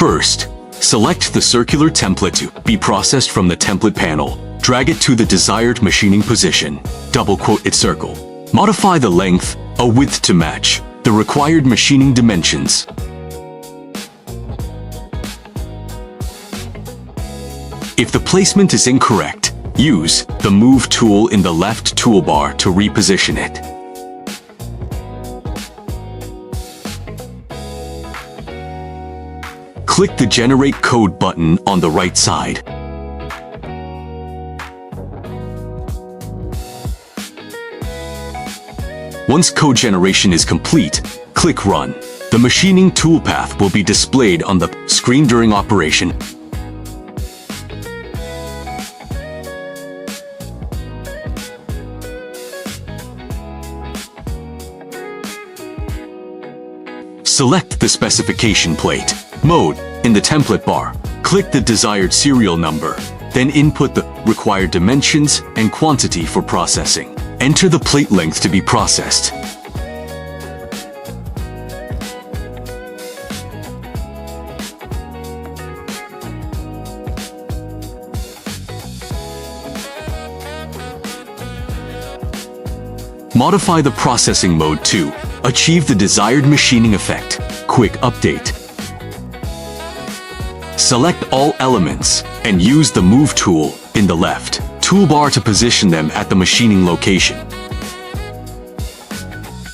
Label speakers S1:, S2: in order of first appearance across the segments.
S1: First, select the circular template to be processed from the template panel. Drag it to the desired machining position. Double-quote its circle. Modify the length, a width to match the required machining dimensions. If the placement is incorrect, use the Move tool in the left toolbar to reposition it. Click the Generate Code button on the right side. Once code generation is complete, click Run. The machining toolpath will be displayed on the screen during operation. Select the specification plate mode in the template bar. Click the desired serial number, then input the required dimensions and quantity for processing. Enter the plate length to be processed. Modify the processing mode to achieve the desired machining effect. Quick update. Select all elements and use the Move tool in the left toolbar to position them at the machining location.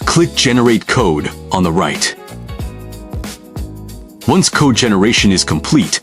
S1: Click Generate Code on the right. Once code generation is complete,